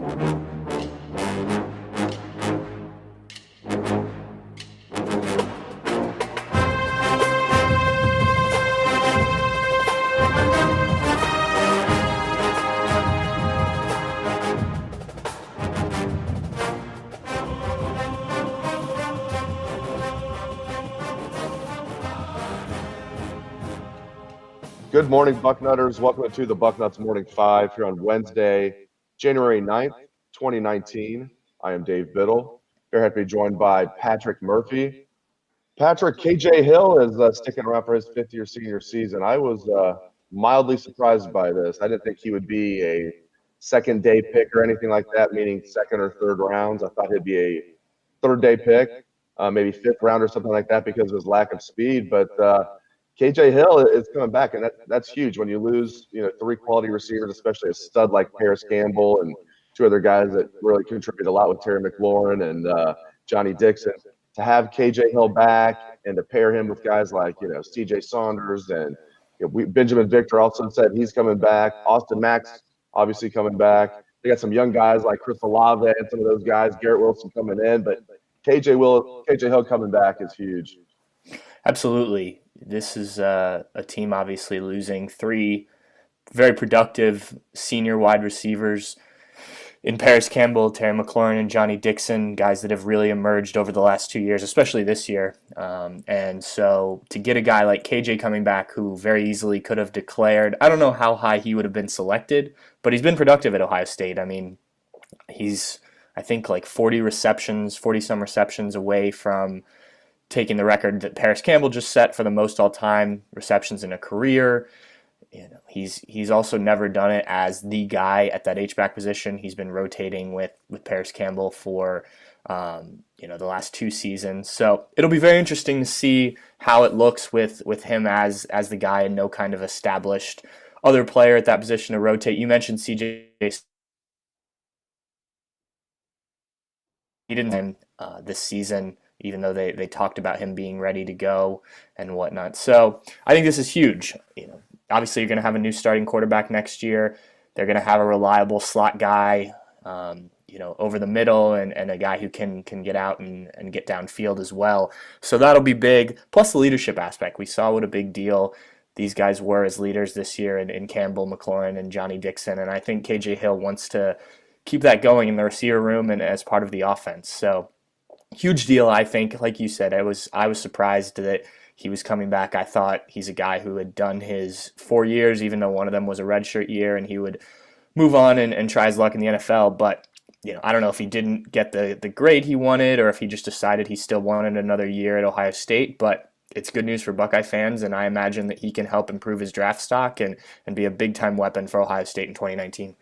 Good morning, Bucknutters. Welcome to the Bucknuts Morning 5 here on Wednesday, January 9th, 2019. I am Dave Biddle. Here happy to be joined by Patrick Murphy. Patrick, KJ Hill is sticking around for his fifth-year senior season. I was mildly surprised by this. I didn't think he would be a second-day pick or anything like that, meaning second or third rounds. I thought he'd be a third-day pick, maybe fifth round or something like that because of his lack of speed. But KJ Hill is coming back, and that's huge when you lose, three quality receivers, especially a stud like Paris Campbell and two other guys that really contribute a lot with Terry McLaurin and Johnny Dixon. To have KJ Hill back and to pair him with guys like, CJ Saunders and Benjamin Victor also said he's coming back. Austin Mack's obviously coming back. They got some young guys like Chris Olave and some of those guys, Garrett Wilson coming in, but KJ Hill coming back is huge. Absolutely. This is a team obviously losing three very productive senior wide receivers in Paris Campbell, Terry McLaurin, and Johnny Dixon, guys that have really emerged over the last 2 years, especially this year. And so to get a guy like KJ coming back who very easily could have declared, I don't know how high he would have been selected, but he's been productive at Ohio State. I mean, he's, I think, like 40-some receptions away from taking the record that Paris Campbell just set for the most all-time receptions in a career. He's also never done it as the guy at that H-back position. He's been rotating with Paris Campbell for the last 2 seasons. So it'll be very interesting to see how it looks with him as the guy and no kind of established other player at that position to rotate. You mentioned CJ. He didn't this season, even though they talked about him being ready to go and whatnot. So I think this is huge. Obviously you're going to have a new starting quarterback next year. They're going to have a reliable slot guy, over the middle and a guy who can get out and get downfield as well. So that'll be big. Plus the leadership aspect. We saw what a big deal these guys were as leaders this year in Campbell, McLaurin, and Johnny Dixon. And I think KJ Hill wants to keep that going in the receiver room and as part of the offense. So huge deal, I think. Like you said, I was surprised that he was coming back. I thought he's a guy who had done his 4 years, even though one of them was a redshirt year, and he would move on and try his luck in the NFL. But I don't know if he didn't get the grade he wanted or if he just decided he still wanted another year at Ohio State. But it's good news for Buckeye fans, and I imagine that he can help improve his draft stock and be a big-time weapon for Ohio State in 2019.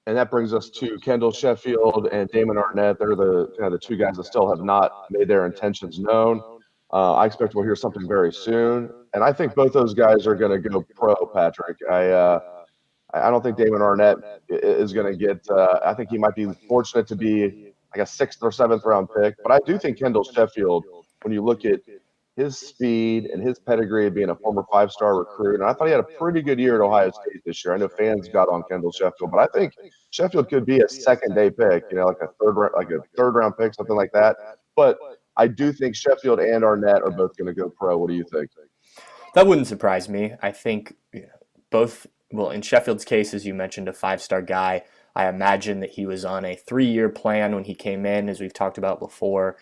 And that brings us to Kendall Sheffield and Damon Arnett. They're the two guys that still have not made their intentions known. I expect we'll hear something very soon. And I think both those guys are going to go pro, Patrick. I don't think Damon Arnett is going to get I think he might be fortunate to be like a 6th or 7th round pick. But I do think Kendall Sheffield, when you look at his speed and his pedigree of being a former 5-star recruit, and I thought he had a pretty good year at Ohio State this year. I know fans got on Kendall Sheffield, but I think Sheffield could be a second-day pick, like a third round pick, something like that. But I do think Sheffield and Arnett are both going to go pro. What do you think? That wouldn't surprise me. I think both. Well, in Sheffield's case, as you mentioned, a 5-star guy. I imagine that he was on a 3-year plan when he came in, as we've talked about before.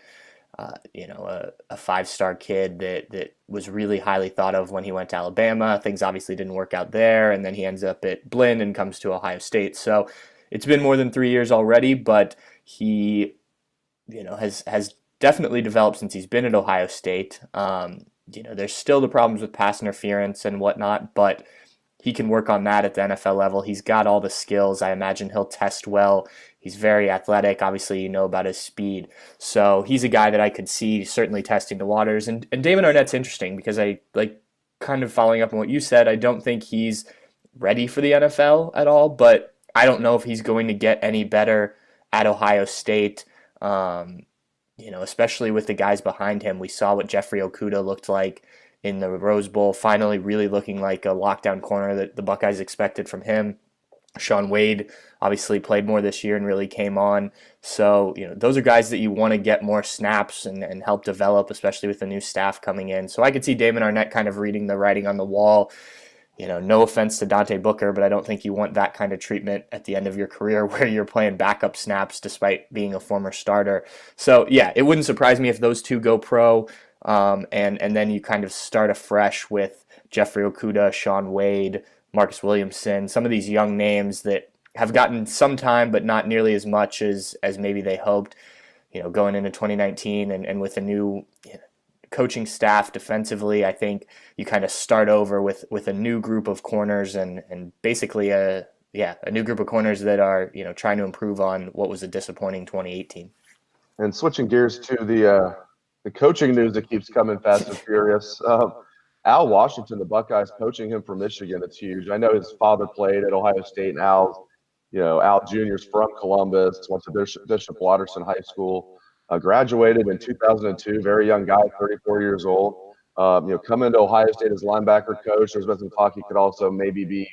A 5-star kid that was really highly thought of when he went to Alabama. Things obviously didn't work out there, and then he ends up at Blinn and comes to Ohio State. So it's been more than 3 years already, but he, has definitely developed since he's been at Ohio State. There's still the problems with pass interference and whatnot, but he can work on that at the NFL level. He's got all the skills. I imagine he'll test well. He's very athletic. Obviously, about his speed. So he's a guy that I could see certainly testing the waters. And Damon Arnett's interesting because I, kind of following up on what you said, I don't think he's ready for the NFL at all, but I don't know if he's going to get any better at Ohio State, especially with the guys behind him. We saw what Jeffrey Okudah looked like in the Rose Bowl, finally really looking like a lockdown corner that the Buckeyes expected from him. Sean Wade obviously played more this year and really came on. So, those are guys that you want to get more snaps and help develop, especially with the new staff coming in. So I could see Damon Arnett kind of reading the writing on the wall. No offense to Dante Booker, but I don't think you want that kind of treatment at the end of your career where you're playing backup snaps despite being a former starter. So, yeah, it wouldn't surprise me if those two go pro, and then you kind of start afresh with Jeffrey Okudah, Sean Wade, Marcus Williamson, some of these young names that have gotten some time, but not nearly as much as maybe they hoped, going into 2019 and with a new coaching staff defensively. I think you kind of start over with a new group of corners and basically a new group of corners that are, trying to improve on what was a disappointing 2018. And switching gears to the coaching news that keeps coming fast and furious. Al Washington, the Buckeyes, poaching him from Michigan. It's huge. I know his father played at Ohio State, and Al Jr.'s from Columbus, went to Bishop Watterson High School, graduated in 2002, very young guy, 34 years old. Coming to Ohio State as linebacker coach. There's been some talk he could also maybe be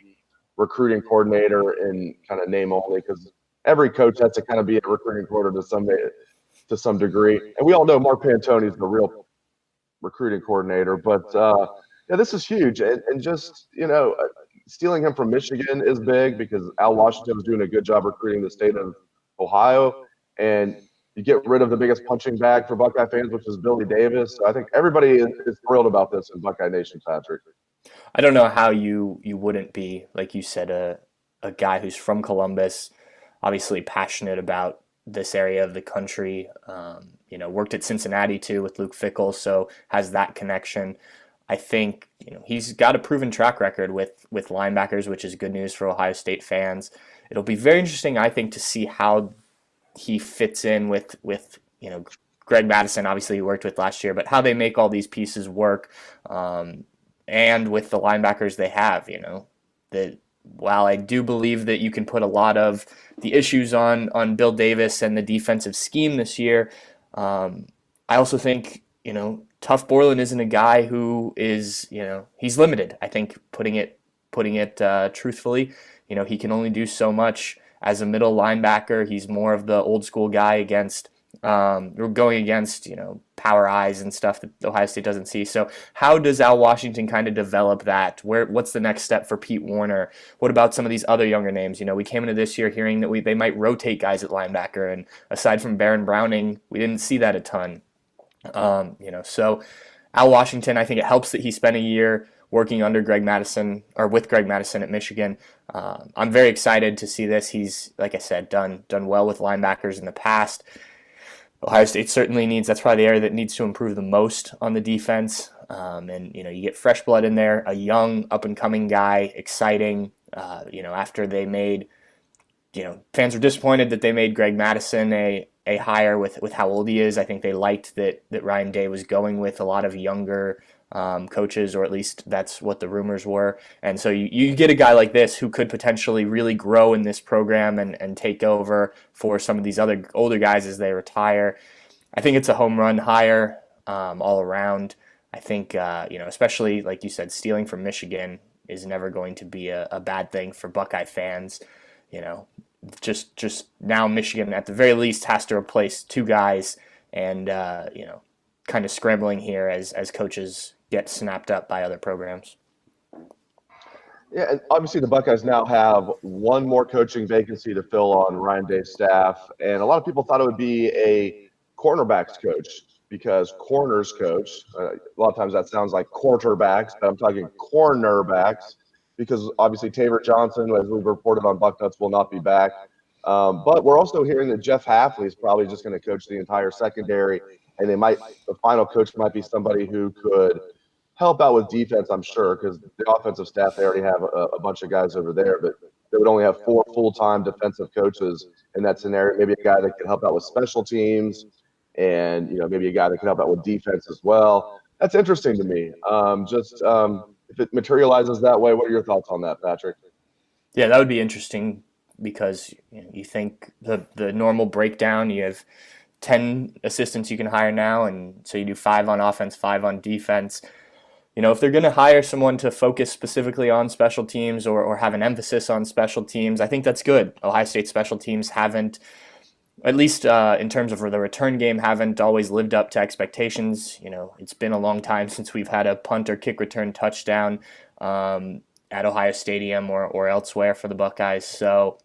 recruiting coordinator in kind of name only, because every coach has to kind of be a recruiting coordinator to some degree. And we all know Mark Pantoni is the real recruiting coordinator, but this is huge. And just, stealing him from Michigan is big because Al Washington was doing a good job recruiting the state of Ohio. And you get rid of the biggest punching bag for Buckeye fans, which is Billy Davis. So I think everybody is thrilled about this in Buckeye Nation, Patrick. I don't know how you wouldn't be, like you said, a guy who's from Columbus, obviously passionate about this area of the country. Worked at Cincinnati too with Luke Fickell, so has that connection. I think he's got a proven track record with linebackers, which is good news for Ohio State fans. It'll be very interesting, I think, to see how he fits in with Greg Madison, obviously he worked with last year, but how they make all these pieces work, and with the linebackers they have. That while I do believe that you can put a lot of the issues on Bill Davis and the defensive scheme this year, I also think Tuff Borland isn't a guy who is he's limited. I think putting it truthfully, he can only do so much as a middle linebacker. He's more of the old school guy against going against power eyes and stuff that Ohio State doesn't see. So how does Al Washington kind of develop that? What's the next step for Pete Warner? What about some of these other younger names? We came into this year hearing that they might rotate guys at linebacker, and aside from Baron Browning, we didn't see that a ton. So Al Washington, I think it helps that he spent a year working under Greg Madison or with Greg Madison at Michigan. I'm very excited to see this. He's, like I said, done well with linebackers in the past. Ohio State certainly that's probably the area that needs to improve the most on the defense. And you get fresh blood in there, a young up and coming guy, exciting. After they made, fans were disappointed that they made Greg Madison a hire with how old he is. I think they liked that Ryan Day was going with a lot of younger coaches, or at least that's what the rumors were. And so you get a guy like this who could potentially really grow in this program and take over for some of these other older guys as they retire. I think it's a home run hire all around. I think, especially like you said, stealing from Michigan is never going to be a bad thing for Buckeye fans. Just now Michigan at the very least has to replace two guys, and kind of scrambling here as coaches get snapped up by other programs. Yeah, and obviously the Buckeyes now have one more coaching vacancy to fill on Ryan Day's staff, and a lot of people thought it would be a cornerbacks coach because corners coach. A lot of times that sounds like quarterbacks, but I'm talking cornerbacks because obviously Taver Johnson, as we've reported on Bucknuts, will not be back. But we're also hearing that Jeff Hafley is probably just going to coach the entire secondary, and the final coach might be somebody who could help out with defense, I'm sure, because the offensive staff, they already have a bunch of guys over there, but they would only have 4 full-time defensive coaches in that scenario. Maybe a guy that could help out with special teams, and maybe a guy that could help out with defense as well. That's interesting to me. If it materializes that way, what are your thoughts on that, Patrick? Yeah, that would be interesting because you think the normal breakdown, you have 10 assistants you can hire now, and so you do 5 on offense, 5 on defense. if they're going to hire someone to focus specifically on special teams or have an emphasis on special teams, I think that's good. Ohio State special teams haven't, at least in terms of the return game, haven't always lived up to expectations. It's been a long time since we've had a punt or kick return touchdown at Ohio Stadium or elsewhere for the Buckeyes. So,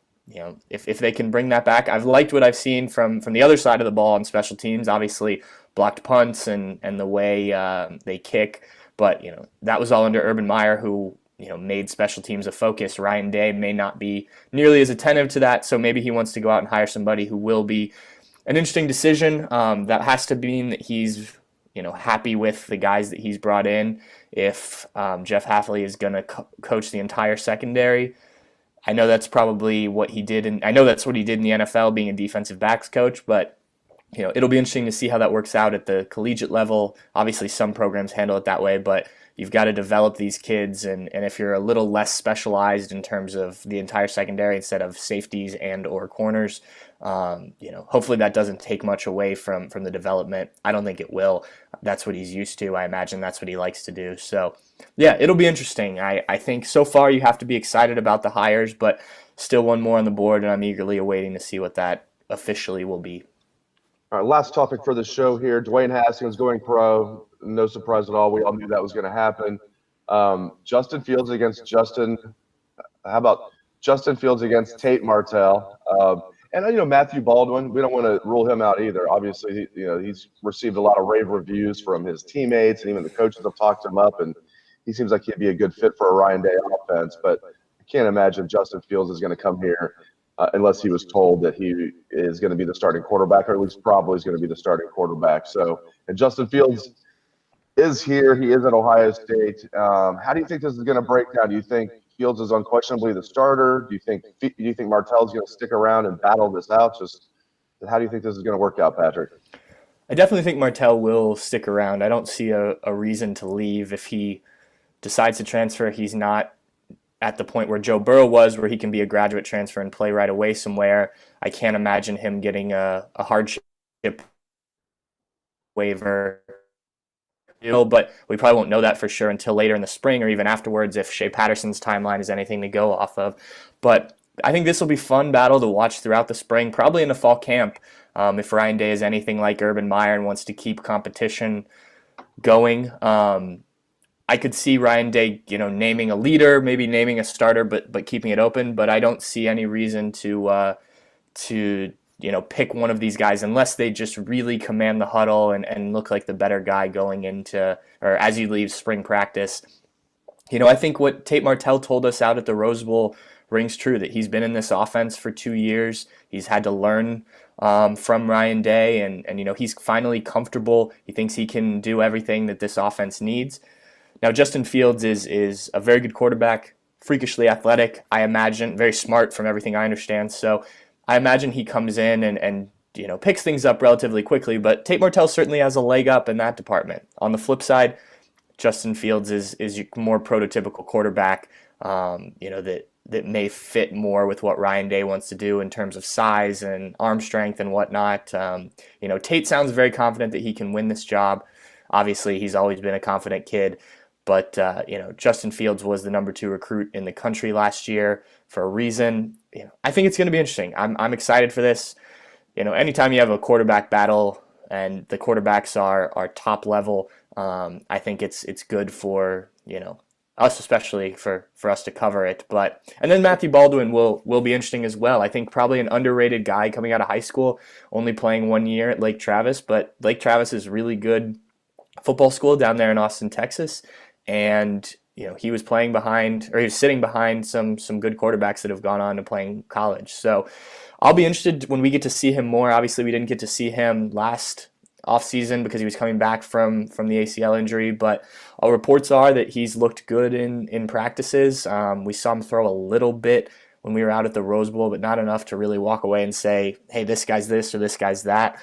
if they can bring that back, I've liked what I've seen from the other side of the ball on special teams. Obviously, blocked punts and the way they kick. But, that was all under Urban Meyer, who, made special teams a focus. Ryan Day may not be nearly as attentive to that, so maybe he wants to go out and hire somebody who will be an interesting decision. That has to mean that he's, happy with the guys that he's brought in. If Jeff Hafley is going to coach the entire secondary, I know that's probably what he did, and I know that's what he did in the NFL, being a defensive backs coach, but it'll be interesting to see how that works out at the collegiate level. Obviously, some programs handle it that way, but you've got to develop these kids, and if you're a little less specialized in terms of the entire secondary instead of safeties and or corners, hopefully that doesn't take much away from the development. I don't think it will. That's what he's used to. I imagine that's what he likes to do. So, yeah, it'll be interesting. I think so far you have to be excited about the hires, but still one more on the board, and I'm eagerly awaiting to see what that officially will be. All right, last topic for the show here. Dwayne Haskins going pro. No surprise at all. We all knew that was going to happen. Justin Fields against Justin. How about Justin Fields against Tate Martell? And Matthew Baldwin. We don't want to rule him out either. Obviously, he's received a lot of rave reviews from his teammates, and even the coaches have talked him up. And he seems like he'd be a good fit for a Ryan Day offense. But I can't imagine Justin Fields is going to come here unless he was told that he is going to be the starting quarterback, or at least probably is going to be the starting quarterback. So, and Justin Fields is here. He is at Ohio State. How do you think this is going to break down? Do you think Fields is unquestionably the starter? Do you think Martell's going to stick around and battle this out? Just how do you think this is going to work out, Patrick? I definitely think Martell will stick around. I don't see a reason to leave. If he decides to transfer, he's not at the point where Joe Burrow was, where he can be a graduate transfer and play right away somewhere. I can't imagine him getting a hardship waiver. But we probably won't know that for sure until later in the spring or even afterwards if Shea Patterson's timeline is anything to go off of. But I think this will be a fun battle to watch throughout the spring, probably in the fall camp. If Ryan Day is anything like Urban Meyer and wants to keep competition going, I could see Ryan Day, naming a leader, maybe naming a starter, but keeping it open. But I don't see any reason to pick one of these guys unless they just really command the huddle and look like the better guy going into or as you leave spring practice. I think what Tate Martell told us out at the Rose Bowl rings true, that he's been in this offense for 2 years. He's had to learn from Ryan Day, and he's finally comfortable. He thinks he can do everything that this offense needs. Now, Justin Fields is a very good quarterback, freakishly athletic, I imagine, very smart from everything I understand. So I imagine he comes in and picks things up relatively quickly, but Tate Martell certainly has a leg up in that department. On the flip side, Justin Fields is your more prototypical quarterback, that may fit more with what Ryan Day wants to do in terms of size and arm strength and whatnot. Tate sounds very confident that he can win this job. Obviously, he's always been a confident kid. But, Justin Fields was the number 2 recruit in the country last year for a reason. I think it's going to be interesting. I'm excited for this. Anytime you have a quarterback battle and the quarterbacks are top level, I think it's good for, us, especially for us to cover it. And then Matthew Baldwin will be interesting as well. I think probably an underrated guy coming out of high school, only playing 1 year at Lake Travis, but Lake Travis is really good football school down there in Austin, Texas. And he was sitting behind some good quarterbacks that have gone on to playing college. So I'll be interested when we get to see him more. Obviously, we didn't get to see him last offseason because he was coming back from the ACL injury. But all reports are that he's looked good in practices. We saw him throw a little bit when we were out at the Rose Bowl, but not enough to really walk away and say, hey, this guy's this or this guy's that.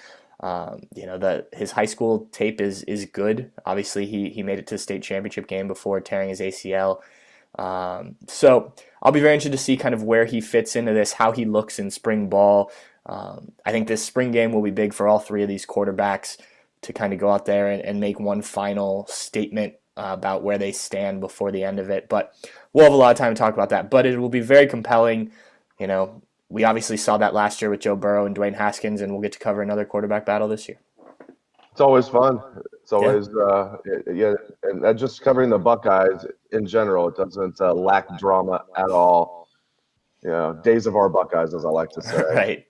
His high school tape is good. Obviously, he made it to the state championship game before tearing his ACL. So I'll be very interested to see kind of where he fits into this, how he looks in spring ball. I think this spring game will be big for all 3 of these quarterbacks to kind of go out there and make one final statement about where they stand before the end of it. But we'll have a lot of time to talk about that. But it will be very compelling. We obviously saw that last year with Joe Burrow and Dwayne Haskins, and we'll get to cover another quarterback battle this year. It's always fun. It's always, and just covering the Buckeyes in general, it doesn't lack drama at all. Days of our Buckeyes, as I like to say. Right.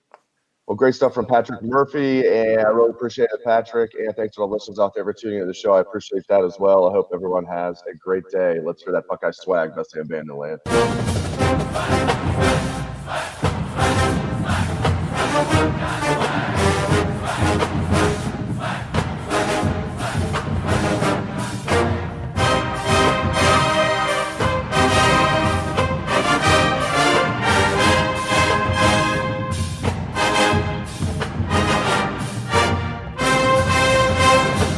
Well, great stuff from Patrick Murphy, and I really appreciate it, Patrick. And thanks to all the listeners out there for tuning into the show. I appreciate that as well. I hope everyone has a great day. Let's hear that Buckeye swag, best damn band in the land.